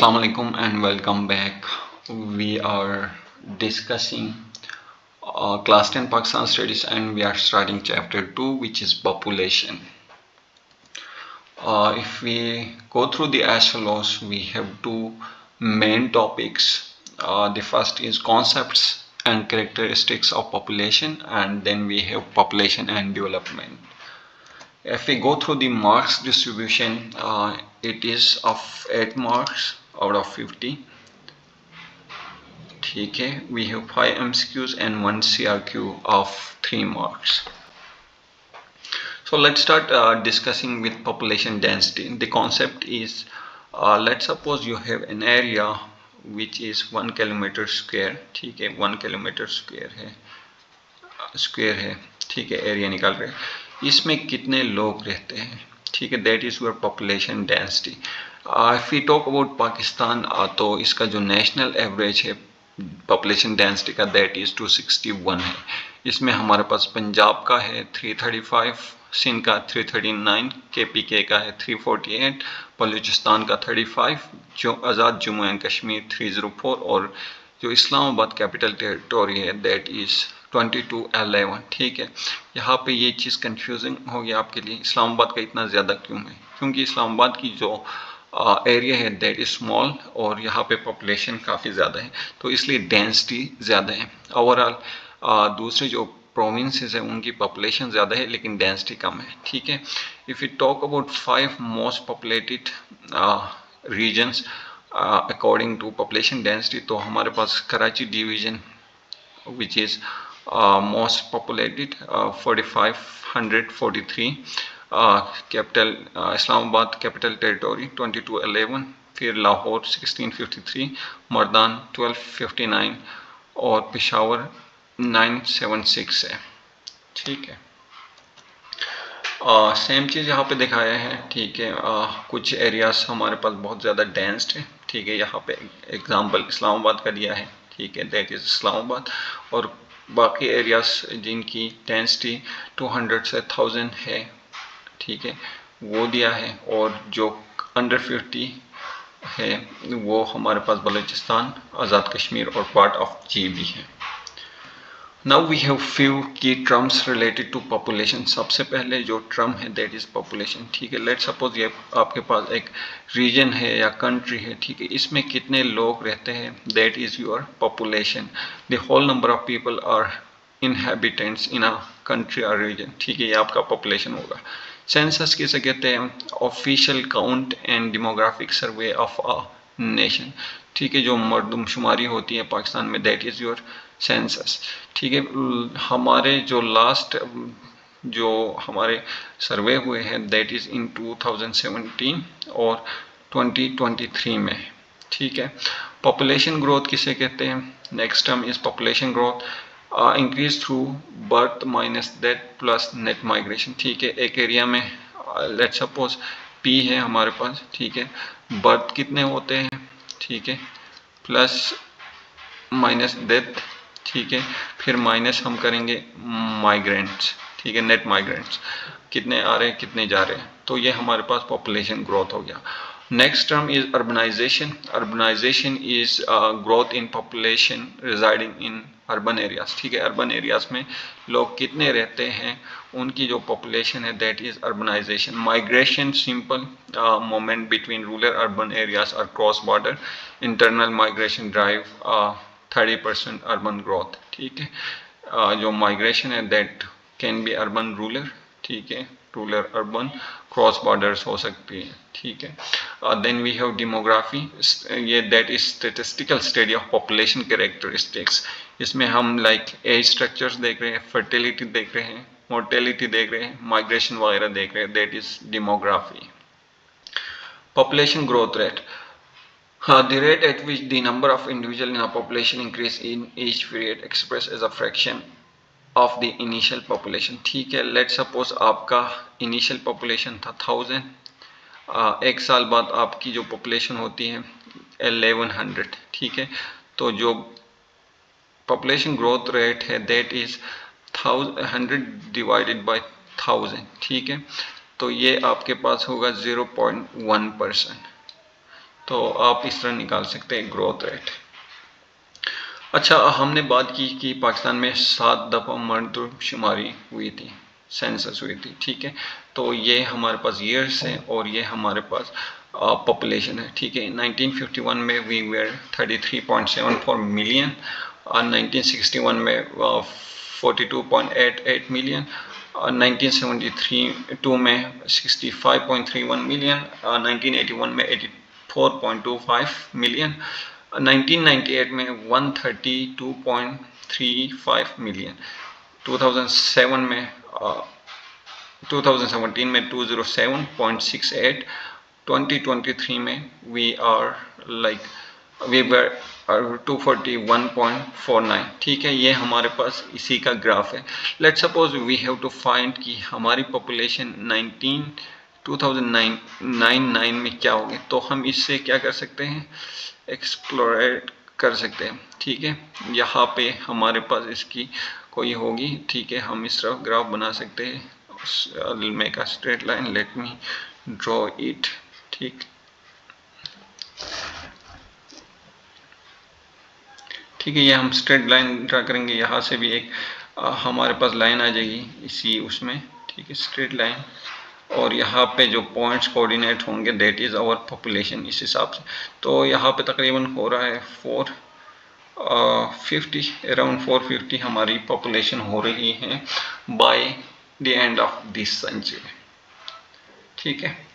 Assalamu alaikum and welcome back. We are discussing class 10 Pakistan studies and we are starting chapter 2, which is population. If we go through the as follows, we have two main topics. The first is concepts and characteristics of population, and then we have population and development. If we go through the marks distribution, it is of 8 marks out of 50. ठीक है, we have 5 MCQs and 1 CRQ of 3 marks. So let's start discussing with population density. The concept is, let's suppose you have an area which is 1 kilometer square. ठीक है, 1 kilometer square है, ठीक है, area निकाल रहे हैं, इसमें कितने लोग रहते हैं, ठीक है, that is your population density. If we talk about Pakistan, तो इसका जो नेशनल एवरेज है पॉपुलेशन डेंसिटी का, दैट इज 261 है. इसमें हमारे पास पंजाब का है 335, सिंध का 339, KPK का है 348, बलूचिस्तान का 35, जो आज़ाद जम्मू एंड कश्मीर 304, और जो इस्लामाबाद कैपिटल टेरिटोरी है दैट इज़ 2211. ठीक है, यहाँ पे ये चीज़ कंफ्यूजिंग हो गया आपके लिए, इस्लामाबाद का इतना ज़्यादा क्यों है, क्योंकि इस्लामाबाद की जो एरिया है दैट इज स्मॉल और यहाँ पे पॉपुलेशन काफ़ी ज़्यादा है, तो इसलिए डेंसिटी ज़्यादा है. ओवरऑल दूसरे जो प्रोविंसेस है उनकी पॉपुलेशन ज़्यादा है लेकिन डेंसिटी कम है. ठीक है, if you talk about 5 most populated regions according to population density, तो हमारे पास Karachi division which is most populated, 4543, capital Islamabad capital territory 2211, फिर लाहौर 1653, मर्दान 1259 और पेशावर 976 है. ठीक है, सेम चीज़ यहाँ पे दिखाया है. ठीक है, कुछ एरियाज हमारे पास बहुत ज़्यादा डेंस्ड है. ठीक है, यहाँ पे एग्जांपल इस्लामाबाद का दिया है. ठीक है, दैट इज़ इस्लामाबाद, और बाकी एरियाज जिनकी डेंसिटी 200 से 1000 है, ठीक है, वो दिया है, और जो अंडर 50 है वो हमारे पास बलूचिस्तान, आज़ाद कश्मीर और पार्ट ऑफ GB है. नाउ वी हैव फ्यू की टर्म्स रिलेटेड टू पॉपुलेशन. सबसे पहले जो टर्म है दैट इज पॉपुलेशन. ठीक है, लेट्स सपोज ये आपके पास एक रीजन है या कंट्री है. ठीक है, इसमें कितने लोग रहते हैं, that is your population. The whole number of people are inhabitants in a country or region. ठीक है, ये आपका पॉपुलेशन होगा. सेंसस किसे कहते हैं, official count and demographic survey of a nation. ठीक है, जो मरदमशुमारी होती है पाकिस्तान में, दैट इज योर सेंसस. ठीक है, हमारे जो लास्ट जो हमारे सर्वे हुए हैं दैट इज इन 2017 और 2023 में. ठीक है, पॉपुलेशन ग्रोथ किसे कहते हैं, next term is population growth increase through birth minus death plus net migration. ठीक है, एक एरिया में लेट्स सपोज P है हमारे पास. ठीक है, बर्थ कितने होते हैं, ठीक है, प्लस माइनस डेथ. ठीक है, फिर माइनस हम करेंगे माइग्रेंट्स. ठीक है, नेट माइग्रेंट्स कितने आ रहे हैं कितने जा रहे हैं, तो ये हमारे पास पॉपुलेशन ग्रोथ हो गया. Next term is urbanisation. Urbanisation is growth in population residing in urban areas. ठीक है, अर्बन एरियाज में लोग कितने रहते हैं, उनकी जो पॉपुलेशन है that is urbanization. Migration simple movement between rural urban areas और cross border. Internal migration drive 30% urban growth. ठीक है, जो माइग्रेशन है that can be urban rural. ठीक है, रूरल अर्बन क्रॉस बॉर्डर्स हो सकती है. ठीक है, देन वी हैव डेमोग्राफी. ये that is statistical study of population characteristics. इसमें हम लाइक एज स्ट्रक्चर्स देख रहे हैं, फर्टिलिटी देख रहे हैं, मोर्टेलिटी देख रहे हैं, माइग्रेशन वगैरह देख रहे हैं, that is demography. Population growth rate, the rate at which the number of individuals in a population increase in each period expressed as a fraction of the initial population. ठीक है, let suppose आपका initial population था 1000, एक साल बाद आपकी जो population होती है 1100. ठीक है, तो जो पॉपुलेशन ग्रोथ रेट है दैट इज 100 डिवाइडेड बाय 1000. ठीक है, तो ये आपके पास होगा 0.1%. तो आप इस तरह निकाल सकते हैं ग्रोथ रेट। अच्छा, हमने बात की कि पाकिस्तान में 7 दफ़ा मर्दमशुमारी हुई थी, सेंसस हुई थी, ठीक है। तो ये हमारे पास ईयर्स है और ये हमारे पास पॉपुलेशन है, ठीक है। 1951 में वी वेर 33.74 मिलियन, 1961 में 42.88 मिलियन, 1973 में 65.31 मिलियन, 1981 में 84.25 मिलियन, 1998 में 132.35 मिलियन, 2007 में 2017 में 207.68, 2023 में वी वर 241.49, ठीक है। ये हमारे पास इसी का ग्राफ है। Let suppose we have to find कि हमारी पॉपुलेशन 2099 में क्या होगी, तो हम इससे क्या कर सकते हैं, एक्सप्लोरेट कर सकते हैं, ठीक है। यहाँ पे हमारे पास इसकी कोई होगी, ठीक है। हम इस तरह ग्राफ बना सकते हैं, make a straight line, let me draw it, ठीक है। ये हम स्ट्रेट लाइन ड्रा करेंगे, यहाँ से भी एक हमारे पास लाइन आ जाएगी इसी उसमें, ठीक है, स्ट्रेट लाइन। और यहाँ पे जो पॉइंट्स कोऑर्डिनेट होंगे दैट इज़ आवर पॉपुलेशन, इस हिसाब से। तो यहाँ पे तकरीबन हो रहा है 450, अराउंड 450 हमारी पॉपुलेशन हो रही है by the end of this century, ठीक है।